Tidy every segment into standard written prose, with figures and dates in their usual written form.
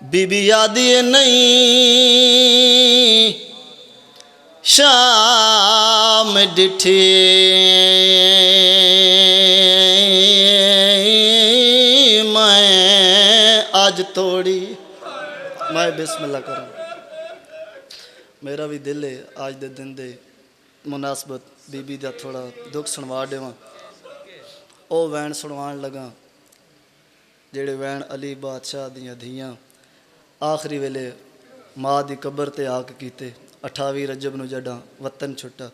बीबी यादी नहीं शाम डिठी मैं आज तोड़ी। मैं बिस्मिल्लाह करूँ। मेरा भी दिल है आज दे दिन दे मुनासबत बीबी दा थोड़ा दुख सुनवा देवां। ओ वैन सुनवान लगा जेड़े वैन अली बादशाह दियां धियां आखिरी वेले माँ दी कबर ते आके कीते। 28 रजब नूं जड्डां वतन छुट्टा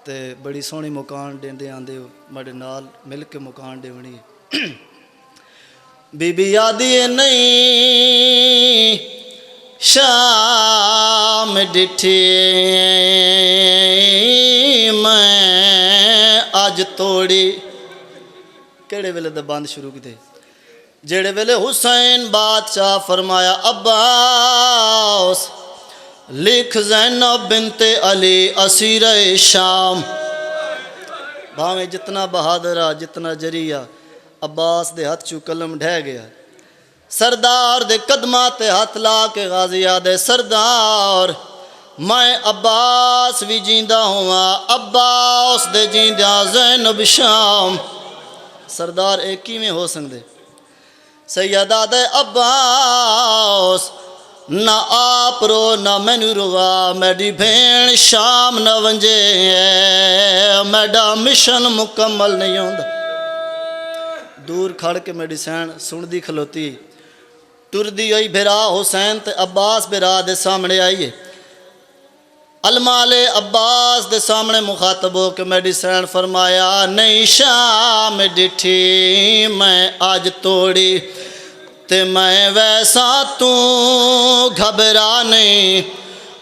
ते बड़ी सोहनी मुकान देंदे आंदे हो मेरे नाल मिल के मुकान देवनी। बीबी यादी नहीं शाम डिठी मैं आज तोड़ी। केड़े वेले दा बंद शुरू कीते जेड़े वेले हुसैन बादशाह फरमाया अब्बास लिख ज़ैनब बिनते अली असीर शाम। भावें जितना बहादुर आ जितना जरिया अब्बास दे हाथ चू कलम ढह गया। सरदार दे कदमां ते हाथ ला के गाजी आदे सरदार मैं अब्बास भी जींदा हुआ अब्बास दे जींदा ज़ैनब शाम। सरदार एक ही में हो सकते सैयदा दे अब्बास ना आप रो ना मैनू रोवा मेरी भेण शाम न वंजे मेरा मिशन मुकम्मल नहीं होंदा। दूर खड़ के मेरी सैन सुनदी खलोती टुरदी हुई बिरा हुसैन ते अब्बास बिरा दे सामने आईए। अलमाले अब्बास दे सामने मुखातब हो के मेरी सैन फरमाया नहीं शाम डिठी मैं आज तोड़ी ते मैं वैसा तू घबरा नहीं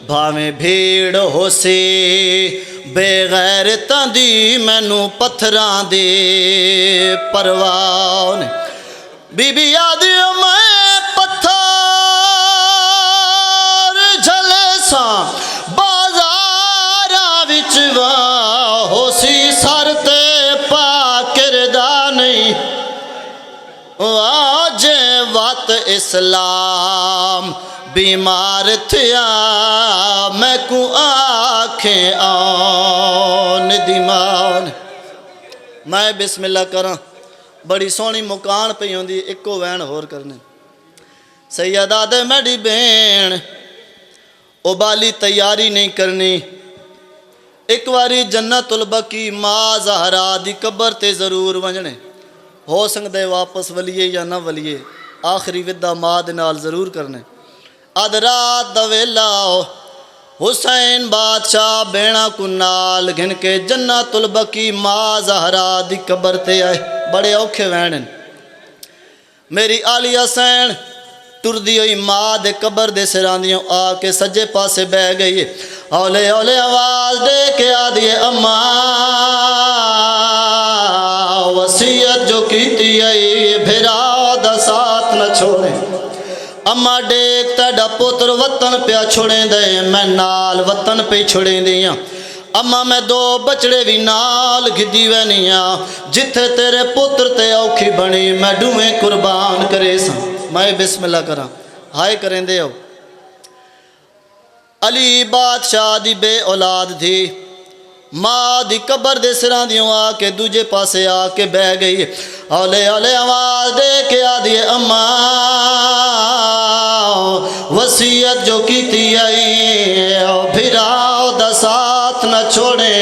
भावें भीड़ हो सी बेगैरतां दी मैनू पत्थरां दी परवाह नहीं। बीबी याद मैं पत्थर झले सा बाजारा विच हो सी सर ते पाकिरदा नहीं आज वत इस्लाम बीमार थिया मैं को आखें आन दीमान। मैं बिस्मिल्लाह करा बड़ी सोहनी मुकान पई होंदी इको वैन होर करने सैयदा दे मेरी भेण उबाली तैयारी नहीं करनी। एक बारी जन्नतुल बकी माँ ज़हरा दी कबर ते ज़रूर वंजने हो सकते वापस वलीए या ना वलीए आखिरी विदा माँ दे नाल ज़रूर करने। अध रात दा वेला हुसैन बादशाह बेणा को नाल घिन के जन्नतुल बकी माँ ज़हरा दी कबर ते आए। बड़े औखे वैन मेरी आली हुसैन टुरदी हुई माँ दे कबर दे सिरांदियों आके सज्जे पासे बह गई। औले औले आवाज दे के आदि अम्मा वसीयत जो कीती आई भिरा दा साथ न छोड़े। अम्मा डेक तेरा पुत्र वतन पिया छोड़े दे मैं नाल वतन पे छोड़े दियाँ। अम्मा मैं दो बचड़े भी नाल घिदी वैनिया जिथे तेरे पुत्र ते औखी बनी मैं डूवें कुर्बान करे सा। मैं बिस्मिल्लाह करा हाय करें दे अली बादशाह दी बे औलाद थी माँ दी कबर दे सिरां दियों आके दूजे पासे आके बह गई। औले औले आवाज दे के आदि अम्मा वसीयत जो कीती आई भिरा दा साथ न छोड़े।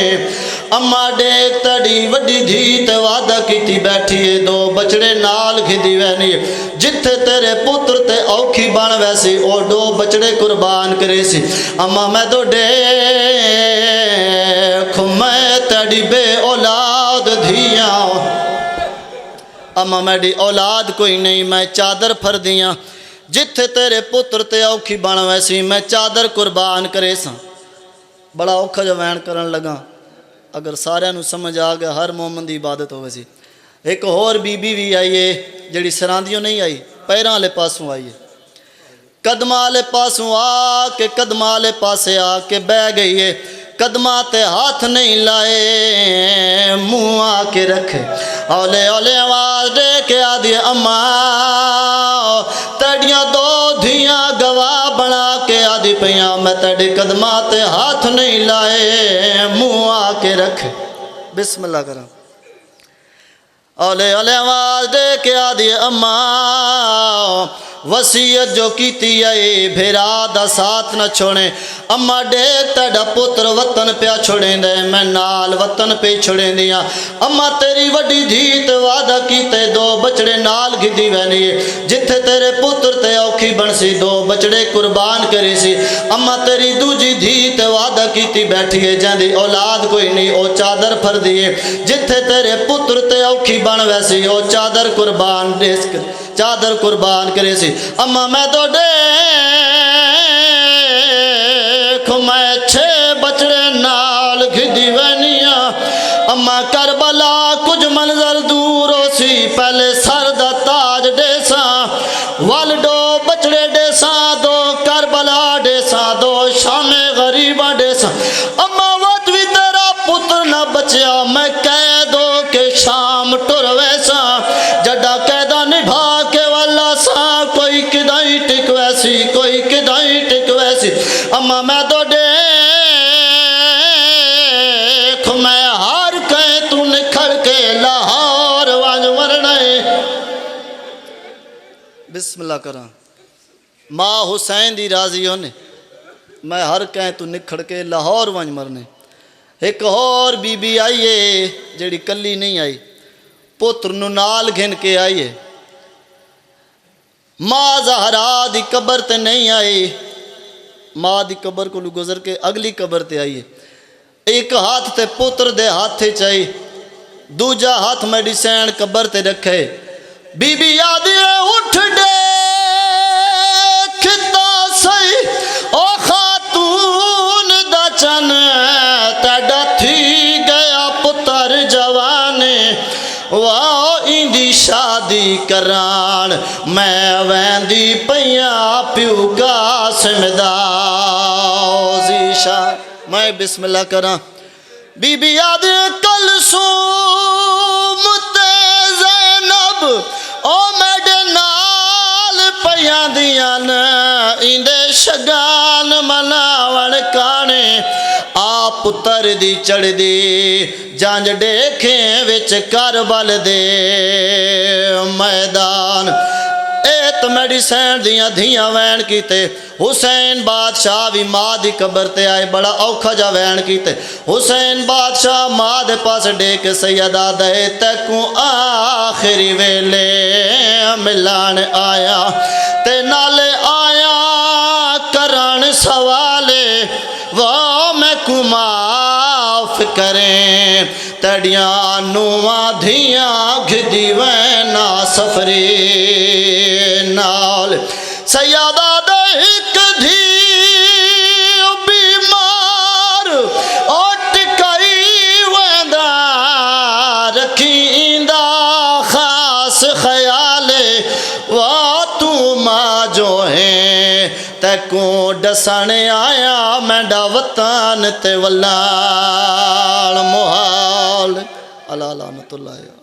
अम्मा डेक तड़ी वड्डी धी ते वादा कीती बैठी है दो बचड़े नाल खिदी वैनी जिथे तेरे पुत्र ते औखी बन वैसी ओ दो बचड़े कुर्बान करे सी। अम्मा मैं तो देख मैं तड़ी बे औलाद धिया अम्मा मेरी औलाद कोई नहीं मैं चादर फर दियाँ जिथे तेरे पुत्र ते औखी बन वैसी मैं चादर कुर्बान करे सा। बड़ा औखा जो वैन करन लगा अगर सारिਆਂ ਨੂੰ समझ आ गया हर मोमन की इबादत होवे सी। एक होर बीबी भी आई है जिहड़ी सरांदियों नहीं आई पैरां वाले पासों आई है कदमां वाले पासों आके कदमां वाले पासे आके बह गई है। कदमा ते हाथ नहीं लाए मुँह आके रखे। औले औले आवाज दे के आदि अम्मा तड़िया पिया मैं तेरे कदमां ते हाथ नहीं लाए मुँह आके रख बिस्मिल्लाह करा औले औले आवाज दे के आदि अम्मा वसीयत जो कीती है भेरा दा साथ न छोड़े अम्मा देख तेरा पुत्र वतन पिया छोड़े दे मैं नाल वतन पे छोड़े दिया अम्मा तेरी वड्डी धी ते वादा कीते दो बचड़े नाल गिदी वैनी जिथे तेरे पुत्र ते औखी बनसी दो बचड़े कुर्बान करे सी अम्मा तेरी दूजी धी ते वादा कीती बैठी है जंदी औलाद कोई नहीं ओ चादर फर दिए जिथे तेरे पुत्र ते औखी बन वैसी ओ चादर कुर्बान चादर कुर्बान करे सी अम्मा मैं तो देख मैं 6 बचड़े नाल घिदी वैनिया अम्मा करबला कुछ मंजर दूर हो सी पहले सर दा ताज डेसा वल दो बचड़े डेसा दो करबला डेसा दो शामे गरीबा डेसा अम्मा वत भी तेरा पुत्र न बचा मैं कह दो के शाम टुर वैसा जड़ा कैदा निभा के वाला सा कोई किदाई टिक वैसी कोई किदाई टिक वैसी अम्मा मैं तो देख मैं हार कह तू निखड़ के लाहौर वाज मरने बिस्मिल्लाह करा माँ हुसैन दी राजी होने मैं हर कह तू निखड़ के लाहौर वाज मरने एक और बीबी आई है जेड़ी कली नहीं आई पुत्र नु नाल घिन के आई है माँ ज़हरा दी कबर ते नहीं आई माँ दी कबर को गुजर के अगली कबर ते आई है एक हाथ ते पुत्र दे हाथ चाई दूजा हाथ मेडिसन कबर ते रखे बीबी आदि उठ दे खिता सही ओ खातून दा चन तेड़ा थी गया पुत्र जवाने वाह इंदी शादी करान मैं वैंदी पैया प्यू कासिम दा ज़ीशा मैं बिस्मिल्लाह करा बीबी आदि कलसूम ते ज़ैनब ओ मेरे नाल पैया दियां इंदे शगान मनावण काने आ पुत्र दी चढ़ दी जंज देखे विच करबल दे मैदान तो मेडिसन दियां धियां वैन कीते हुसैन बादशाह भी माँ दी कबर ते आए बड़ा औखा जा वैन कीते हुसैन बादशाह माँ दे पास डेक सैयदा दे तैकू आखिरी वेले मिलान आया ते नाले आया करन सवाले वाह मैं को माफ करें तड़िया नुआ धियां घिदी वैना सफरे नाल सैयदा दे एक धी बीमार ओ टिकाई वेंदा रखींदा खास ख्याले वाह तू माँ जो है तैको डसन आया मैं वतन ते वलाल मुहाल अला लानतुल्लाह।